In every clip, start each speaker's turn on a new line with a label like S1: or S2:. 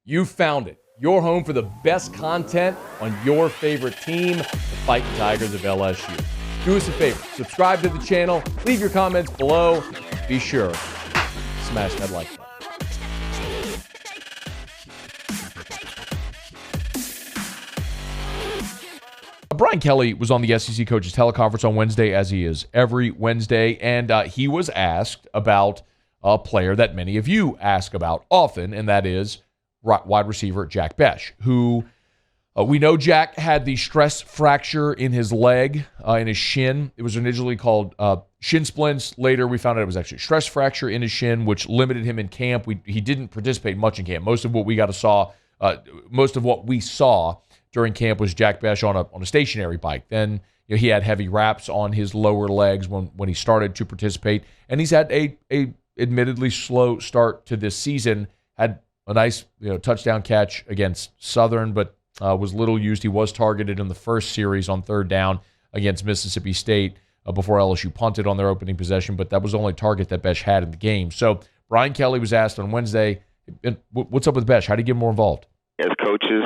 S1: You found it. Your home for the best content on your favorite team, the Fighting Tigers of LSU. Do us a favor. Subscribe to the channel. Leave your comments below. Be sure to smash that like button. Brian Kelly was on the SEC Coaches Teleconference on Wednesday, as he is every Wednesday, and he was asked about a player that many of you ask about often, and that is wide receiver Jack Bech, who we know Jack had the stress fracture in his leg, in his shin. It was initially called shin splints. Later, we found out it was actually a stress fracture in his shin, which limited him in camp. He didn't participate much in camp. Most of what we saw during camp was Jack Bech on a stationary bike. Then he had heavy wraps on his lower legs when he started to participate, and he's had a admittedly slow start to this season. Had a nice touchdown catch against Southern, but was little used. He was targeted in the first series on third down against Mississippi State before LSU punted on their opening possession, but that was the only target that Bech had in the game. So Brian Kelly was asked on Wednesday, what's up with Bech? How do you get more involved?
S2: As coaches,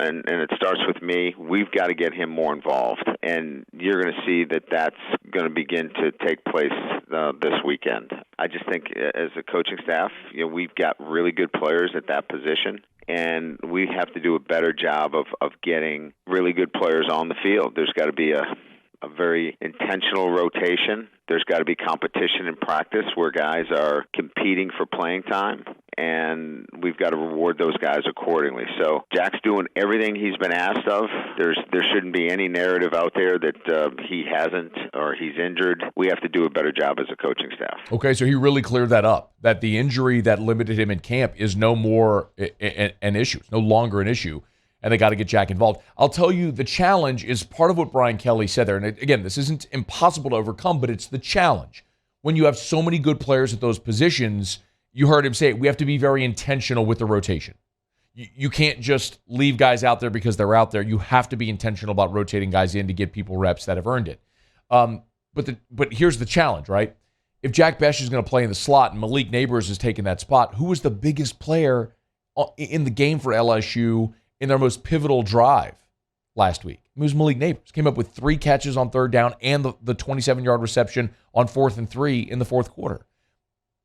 S2: and it starts with me, we've got to get him more involved. And you're going to see that that's going to begin to take place this weekend. I just think as a coaching staff, we've got really good players at that position, and we have to do a better job of getting really good players on the field. There's got to be a very intentional rotation. There's got to be competition in practice where guys are competing for playing time, and we've got to reward those guys accordingly. So Jack's doing everything he's been asked of. There shouldn't be any narrative out there that he hasn't or he's injured. We have to do a better job as a coaching staff.
S1: Okay, so he really cleared that up, that the injury that limited him in camp is no more an issue. It's no longer an issue. And they got to get Jack involved. I'll tell you, the challenge is part of what Brian Kelly said there. And again, this isn't impossible to overcome, but it's the challenge. When you have so many good players at those positions, you heard him say it, we have to be very intentional with the rotation. You can't just leave guys out there because they're out there. You have to be intentional about rotating guys in to get people reps that have earned it. But here's the challenge, right? If Jack Bech is going to play in the slot and Malik Neighbors is taking that spot, who was the biggest player in the game for LSU in their most pivotal drive last week? It was Malik Neighbors. Came up with 3 catches on third down and the 27-yard reception on 4th and 3 in the fourth quarter.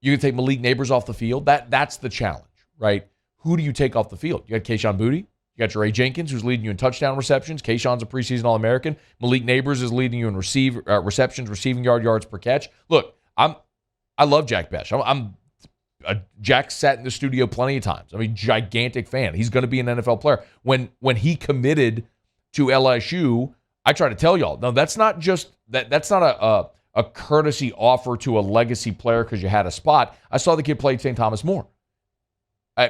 S1: You can take Malik Neighbors off the field. That's the challenge, right? Who do you take off the field? You got Keyshawn Boutte. You got WR Jenkins, who's leading you in touchdown receptions. Keyshawn's a preseason All-American. Malik Neighbors is leading you in receptions, receiving yards per catch. Look, I love Jack Bech. Jack sat in the studio plenty of times. I mean, gigantic fan. He's going to be an NFL player. When he committed to LSU, I try to tell y'all, no, that's not just that's not a courtesy offer to a legacy player because you had a spot. I saw the kid play at St. Thomas More.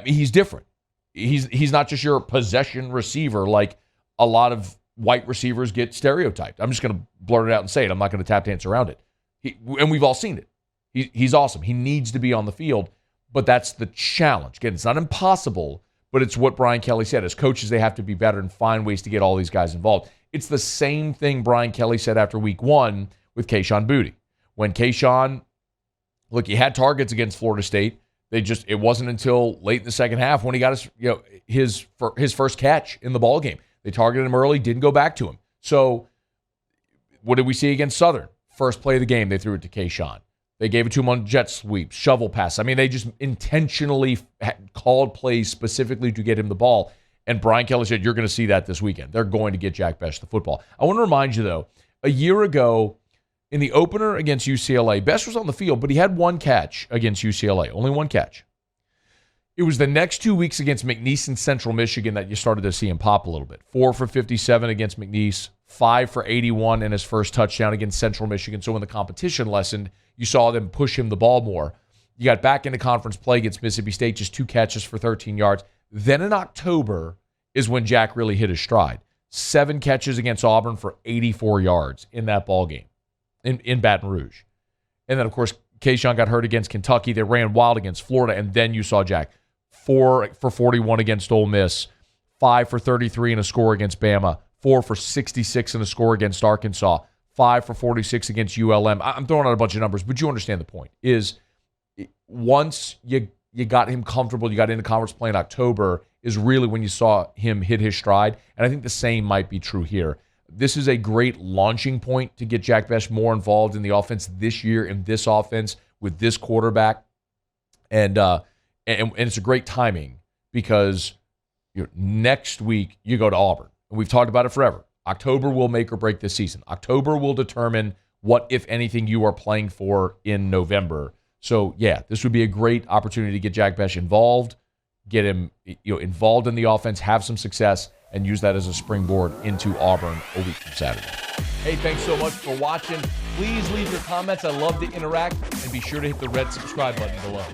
S1: He's different. He's not just your possession receiver like a lot of white receivers get stereotyped. I'm just going to blurt it out and say it. I'm not going to tap dance around it. And we've all seen it. He's awesome. He needs to be on the field. But that's the challenge. Again, it's not impossible, but it's what Brian Kelly said. As coaches, they have to be better and find ways to get all these guys involved. It's the same thing Brian Kelly said after week 1 with Keyshawn Boutte. When Keyshawn, look, he had targets against Florida State. It wasn't until late in the second half when he got his first catch in the ball game. They targeted him early, didn't go back to him. So what did we see against Southern? First play of the game, they threw it to Keyshawn. They gave it to him on jet sweeps, shovel pass. I mean, they just intentionally called plays specifically to get him the ball. And Brian Kelly said, you're going to see that this weekend. They're going to get Jack Bech the football. I want to remind you, though, a year ago in the opener against UCLA, Bech was on the field, but he had 1 catch against UCLA, only 1 catch. It was the next 2 weeks against McNeese and Central Michigan that you started to see him pop a little bit. 4 for 57 against McNeese, 5 for 81 in his first touchdown against Central Michigan. So when the competition lessened, you saw them push him the ball more. You got back into conference play against Mississippi State, just 2 catches for 13 yards. Then in October is when Jack really hit his stride. 7 catches against Auburn for 84 yards in that ball game in Baton Rouge. And then, of course, Keyshawn got hurt against Kentucky. They ran wild against Florida, and then you saw Jack 4 for 41 against Ole Miss, 5 for 33 in a score against Bama, 4 for 66 in a score against Arkansas, 5 for 46 against ULM. I'm throwing out a bunch of numbers, but you understand the point. Is once you you got him comfortable, you got into conference play in October, is really when you saw him hit his stride. And I think the same might be true here. This is a great launching point to get Jack Bech more involved in the offense this year, in this offense with this quarterback. And it's a great timing because next week you go to Auburn. And we've talked about it forever. October will make or break this season. October will determine what, if anything, you are playing for in November. So, yeah, this would be a great opportunity to get Jack Bech involved, get him involved in the offense, have some success, and use that as a springboard into Auburn a week from Saturday. Hey, thanks so much for watching. Please leave your comments. I love to interact, and be sure to hit the red subscribe button below.